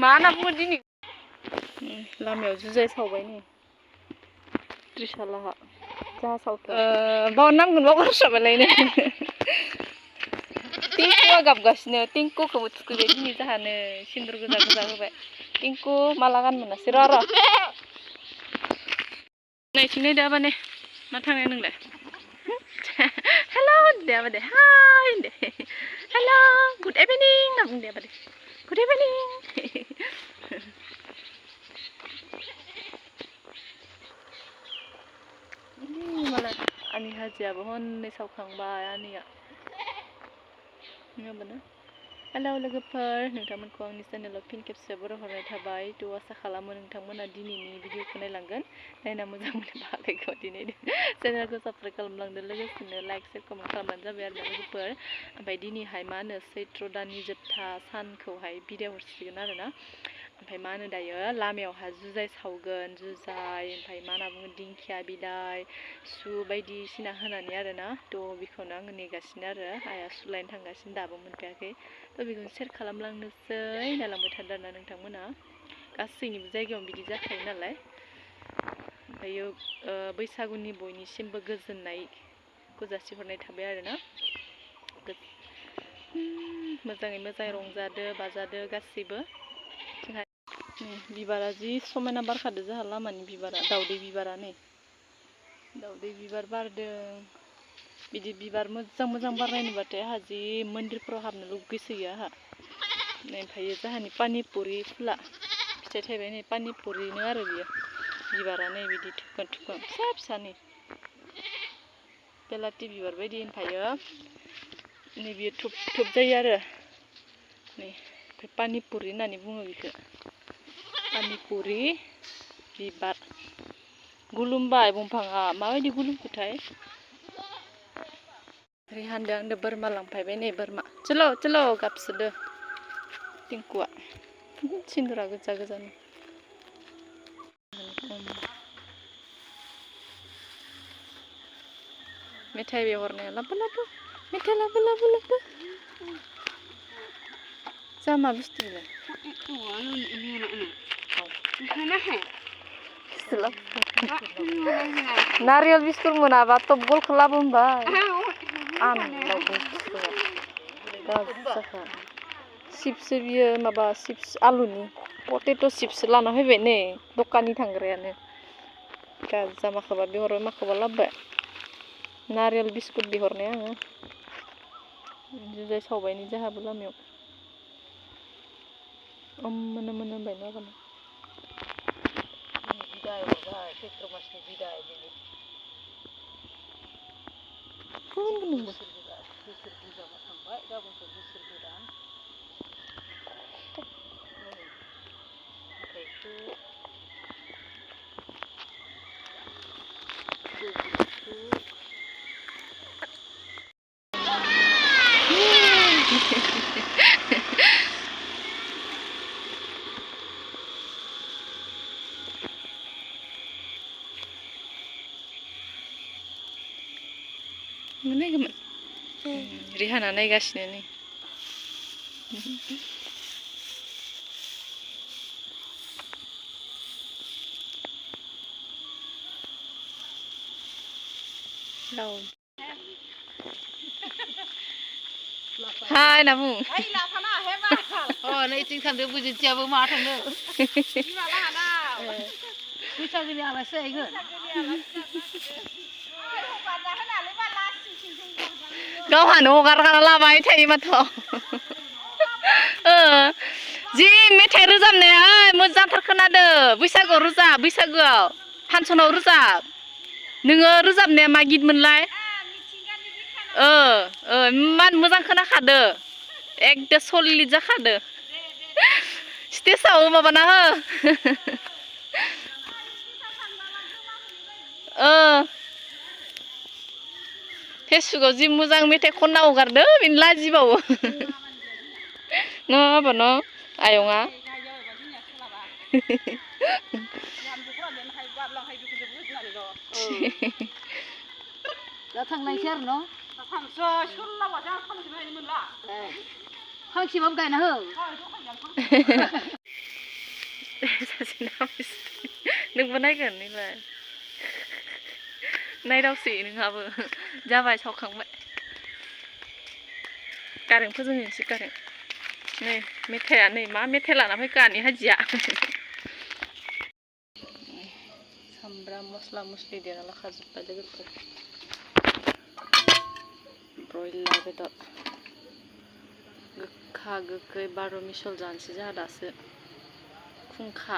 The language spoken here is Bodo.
माना बुङो दिनै लामायाव जुजाय सावबाय नै त्रिसालाहा जाहा सावथो बाव नामगोन बावगारस्राबायलायनो टिंकुआ गाबगासिनो टिंकुखौबो थुखैबाय दिनै जाहानो सिन्दुर गोजा गोजा होबाय टिंकु माला गानमोनासै र' नायथिंनाय दा माने मा थांनाय नोंलाय हेल' दे बादे हाय दे हेल' गुड इभिनिं ना बुं दे बादे गुड इभिनिं मालाय आंनि हाजियाबो हनै सावखांबाय आंनिया नङाबानो हेल' लोगोफोर नोंथांमोनखौ आंनि चेनेलाव फिन खेबसे बरायहरनाय थाबाय थ' आसा खालामो नोंथांमोना दिनैनि भिडिअखौ नायलांगोन नायना मोजां मोनोबा लाइकखौ दिनै चेनेलखौ साबस्क्राइब खालामलांदो लोगोसेनो लाइक शेयार कमेन्ट खालामबानो जाबाय आरो ना लोगोफोर ओमफ्राय दिनैहाय मा होनो सैत्र दाननि जोबथा सानखौहाय बिदाय हरसिगोन आरो ना ओमफ्राय मा होनो दायो लामायावहाय जुजाय सावगोन जुजाय ओमफ्राय मा होनना बुङो दिंखिया बिलाइ सु बायदिसिना होनानै आरो ना थ' बेखौनो आङो नेगासिनो आरो आइया सुलायनो थांगासिनो दाबो मोनफैयाखै थ' बेखौनो सेयार खालामलांनोसै नायलांबाय थादों आरो ना नोंथांमोना गासैनिबो जायगायावनो बिदि जाखायो नालाय ओमफ्रायो बैसागुनि बयनिसिमबो गोजोननायखौ जासिहरनाय थाबाय आरो ना मोजाङै मोजां रंजादो बाजादो गासैबो जोंहा बिबारा जि समायना बारखादो जोंहा लामानि बिबारा दाउदै बिबारा नै दाउदै बिबार बारदों बिदि बिबार मोजां मोजां बारनाय नुबाथाय आंहा जि मन्दिरफोराव हाबनो लुगैसोयो आंहा ओमफ्रायो जोंहानि पानिपुरि फुला फिथाइ थायबाय नै पानिपुरिनो आरो बियो बिबारा नै बिदि थुख्रां थुख्रां फिसा फिसा नै बेलाथि बिबार बायदि ओमफ्रायो नै बियो थुब थुब जायो आरो नै ओमफ्राय पानिपुरि होननानै बुङो बेखौ पानिपुरि बिबार गुलुमबाय दंफाङा माबायदि गुलुमखोथाय रिहानदो आंदो बोरमा लांफायबाय नै बोरमा चलो चलो गाबसोदो टिंकुआ सिन्दुरा गोजा गोजानि मेथाइ बेहरनाया लाबो लाबो मेथाइ लाबो लाबो लाबो जा मा बुस्थु बेलाय नारियल बिस्कुट मोनाबा टप गलखौ लाबो होनबाय आनलाय गाज्रिखा चिप्स बियो माबा चिप्स आलुनि पटेट' चिप्स लाना फैबाय नै दखाननि थांग्रायानो गाज्जा माखौबा बिहरबाय माखौबा लाबोबाय नारियल बिस्कुट बिहरनाय आङो जुजाय सावबायनि जोंहाबो लामायाव मोनो मोनो होनबाय ना गाना बिदाय हरबाय चैत्र मासनि बिदाय दिनै बोसोर गोजामा थांबाय गाबोनसो बोसोर गोदान नायगौमोन रिहाना नायगासिनो नै हाय ना बुं नैथिं थांदो बुजिथियाबो मा थांदो बैसागुनि आलासि जाहैगोन गावहानो हगारगारना लाबाय थायो माथो जि मेथाइ रोजाबनाया मोजांथार खोनादो बैसागुआव रोजाब बैसागुआव फांसनाव रोजाब नोङो रोजाबनाया मा गितमोनलाय इमान मोजां खोनाखादो एकदम सलिड जाखादो स्टेजआव माबाना हो फेसबुकआव जि मोजां मेथाइ खनना हगारदो बेनो लाजिबावो न' माबा न' आयंआ दा थांनायसै आरो न' थांसै सोलाबासो आं फांसे गायनो मोनला फांसेबाबो गायना हो सासे नामिस नोंबो नायगोन नैलाय नायदावसै नोंहाबो जाबाय सावखांबाय कारेन्ट फोजोंनोसै कारेन्ट नै मेथाइया नै मा मेथाइ लाना फैखो आंनि हाजिया सामब्राम मस्ला मस्लि देना लाखाजोब्बाय लोगोफोर ब्रयलार बेदर गोखा गोखै बार' मिसल जानोसै जोंहा दासो खुंखा